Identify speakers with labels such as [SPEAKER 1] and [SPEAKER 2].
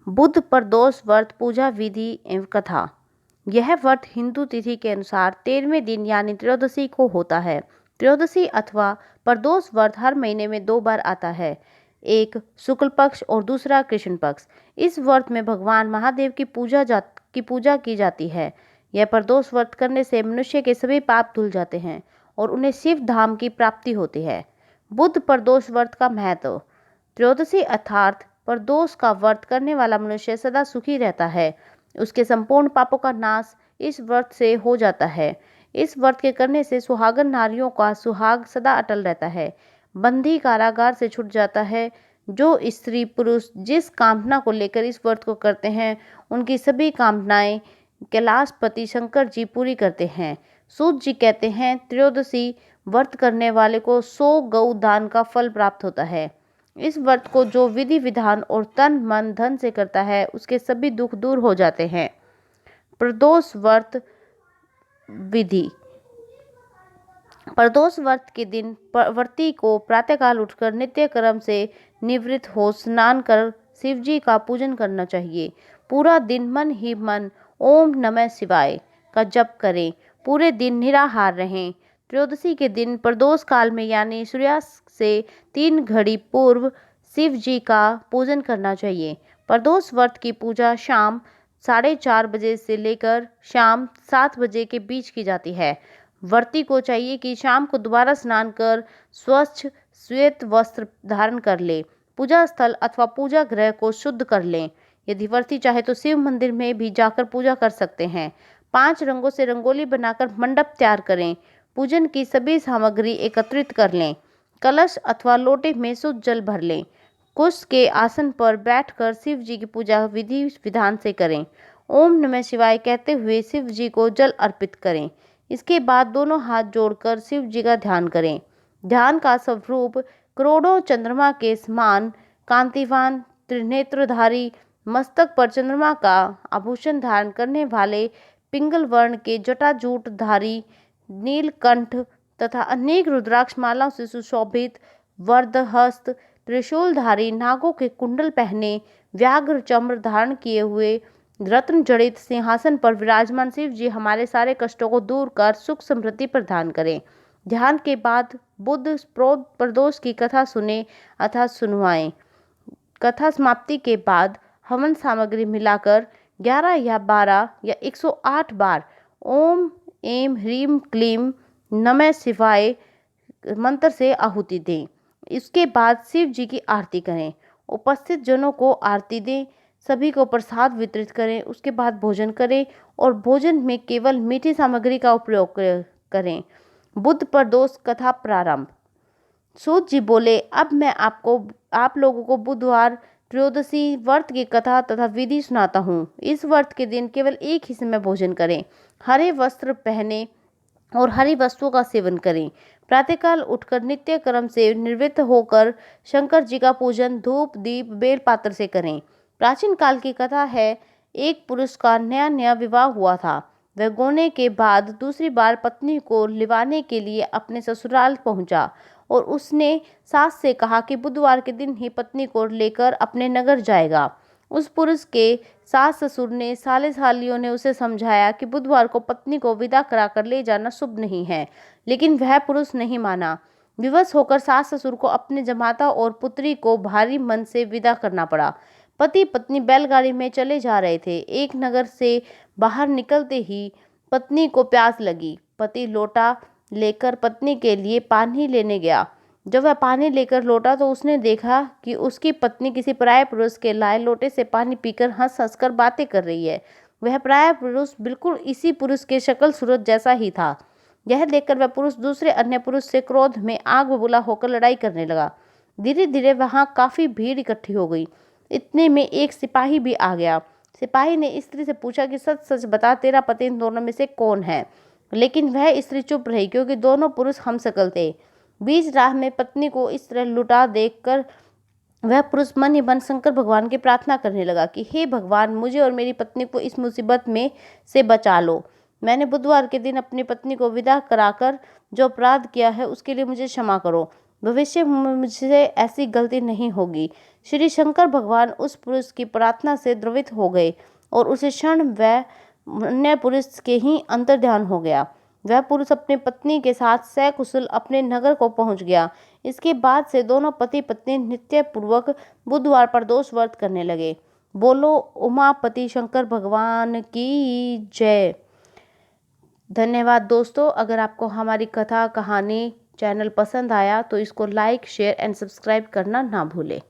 [SPEAKER 1] बुध प्रदोष व्रत पूजा विधि एवं कथा। यह व्रत हिंदू तिथि के अनुसार 13वें दिन यानी त्रयोदशी को होता है। त्रयोदशी अथवा प्रदोष व्रत हर महीने में 2 बार आता है, एक शुक्ल पक्ष और दूसरा कृष्ण पक्ष। इस व्रत में भगवान महादेव की पूजा की जाती है। यह प्रदोष व्रत करने से मनुष्य के सभी पाप धुल जाते हैं और उन्हें शिव धाम की प्राप्ति होती है। बुध प्रदोष व्रत का महत्व। त्रयोदशी अर्थात प्रदोष का व्रत करने वाला मनुष्य सदा सुखी रहता है। उसके संपूर्ण पापों का नाश इस व्रत से हो जाता है। इस व्रत के करने से सुहागन नारियों का सुहाग सदा अटल रहता है। बंदी कारागार से छूट जाता है। जो स्त्री पुरुष जिस कामना को लेकर इस व्रत को करते हैं, उनकी सभी कामनाएं कैलाशपति शंकर जी पूरी करते हैं। सूत जी कहते हैं, त्रयोदशी व्रत करने वाले को 100 गौ दान का फल प्राप्त होता है। इस व्रत को जो विधि विधान और तन मन धन से करता है, उसके सभी दुख दूर हो जाते हैं। प्रदोष व्रत विधि। प्रदोष व्रत के दिन व्रती को प्रातःकाल उठकर नित्य कर्म से निवृत्त हो स्नान कर शिव जी का पूजन करना चाहिए। पूरा दिन मन ही मन ओम नमः शिवाय का जप करें। पूरे दिन निराहार रहें। त्रयोदशी के दिन प्रदोष काल में यानी सूर्यास्त से 3 घड़ी पूर्व शिव जी का पूजन करना चाहिए। प्रदोष व्रत की पूजा शाम 4:30 बजे से लेकर शाम 7 बजे के बीच की जाती है। व्रती को चाहिए कि शाम को दोबारा स्नान कर स्वच्छ श्वेत वस्त्र धारण कर ले। पूजा स्थल अथवा पूजा गृह को शुद्ध कर लें। यदि व्रती चाहे तो शिव मंदिर में भी जाकर पूजा कर सकते हैं। 5 रंगों से रंगोली बनाकर मंडप तैयार करें। पूजन की सभी सामग्री एकत्रित कर लें। कलश अथवा लोटे में शुद्ध जल भर लें। कुश के आसन पर बैठकर शिव जी की पूजा विधि विधान से करें। ओम नमः शिवाय कहते हुए शिव जी को जल अर्पित करें। इसके बाद दोनों हाथ जोड़कर शिव जी का ध्यान करें। ध्यान का स्वरूप करोड़ों चंद्रमा के समान कांतिवान त्रिनेत्रधारी, मस्तक पर चंद्रमा का आभूषण धारण करने वाले पिंगल वर्ण के जटाजूटधारी नीलकंठ तथा अनेक रुद्राक्ष मालाओं से सुशोभित वरदहस्त त्रिशूलधारी, नागों के कुंडल पहने, व्याघ्र चम्र धारण किए हुए, रत्न जड़ित सिंहासन पर विराजमान शिव जी हमारे सारे कष्टों को दूर कर सुख समृद्धि प्रदान करें। ध्यान के बाद बुध प्रदोष की कथा सुने अथवा सुनवाएं। कथा समाप्ति के बाद हवन सामग्री मिलाकर 11 या 12 या 108 बार ओम एम ह्रीम क्लीम नमः शिवाय मंत्र से आहुति दें। इसके बाद शिव जी की आरती करें। उपस्थित जनों को आरती दें। सभी को प्रसाद वितरित करें। उसके बाद भोजन करें और भोजन में केवल मीठी सामग्री का उपयोग करें। बुध प्रदोष कथा प्रारंभ। सूत जी बोले, अब मैं आप लोगों को बुधवार त्रयोदशी व्रत की कथा तथा विधि सुनाता हूँ। इस व्रत के दिन केवल एक ही समय भोजन करें। हरे वस्त्र पहने और हरी वस्तुओं का सेवन करें। प्रातःकाल उठकर नित्य कर्म से निवृत्त होकर शंकर जी का पूजन धूप दीप बेलपात्र से करें। प्राचीन काल की कथा है, एक पुरुष का नया नया विवाह हुआ था। वह गोने के बाद दूसरी बार पत्नी को लिवाने के लिए अपने ससुराल पहुंचा और उसने सास से कहा कि बुधवार के दिन ही पत्नी को लेकर अपने नगर जाएगा। उस पुरुष के सास ससुर ने साले सालियों ने उसे समझाया कि बुधवार को पत्नी को विदा कराकर ले जाना शुभ नहीं है, लेकिन वह पुरुष नहीं माना। विवश होकर सास ससुर को अपने जमाता और पुत्री को भारी मन से विदा करना पड़ा। पति पत्नी बैलगाड़ी में चले जा रहे थे। एक नगर से बाहर निकलते ही पत्नी को प्यास लगी। पति लोटा लेकर पत्नी के लिए पानी लेने गया। जब वह पानी लेकर लौटा तो उसने देखा कि उसकी पत्नी किसी पराये पुरुष के लाए लोटे से पानी पीकर हंस हंस कर बातें कर रही है। वह पराया पुरुष बिल्कुल इसी पुरुष के शक्ल सूरत जैसा ही था। यह देखकर वह पुरुष दूसरे अन्य पुरुष से क्रोध में आग बबूला होकर लड़ाई करने लगा। धीरे धीरे वहाँ काफी भीड़ इकट्ठी हो गई। इतने में एक सिपाही भी आ गया। सिपाही ने स्त्री से पूछा कि सच सच बता, तेरा पति इन दोनों में से कौन है? लेकिन वह स्त्री चुप रही, क्योंकि दोनों पुरुष हमशक्ल थे। बीच राह में पत्नी को इस तरह लुटा देखकर वह पुरुष मन ही मन शंकर भगवान की प्रार्थना करने लगा कि हे भगवान, मुझे और मेरी पत्नी को इस मुसीबत में से बचा लो। मैंने बुधवार के दिन अपनी पत्नी को विदा कराकर जो अपराध किया है उसके लिए मुझे क्षमा करो। भविष्य में मुझसे ऐसी गलती नहीं होगी। श्री शंकर भगवान उस पुरुष की प्रार्थना से द्रवित हो गए और उसे क्षण वह अन्य पुरुष के ही अंतर्ध्यान हो गया। वह पुरुष अपनी पत्नी के साथ सकुशल अपने नगर को पहुंच गया। इसके बाद से दोनों पति पत्नी नित्य पूर्वक बुधवार पर दोष व्रत करने लगे। बोलो उमापति शंकर भगवान की जय। धन्यवाद दोस्तों। अगर आपको हमारी कथा कहानी चैनल पसंद आया तो इसको लाइक शेयर एंड सब्सक्राइब करना ना भूलें।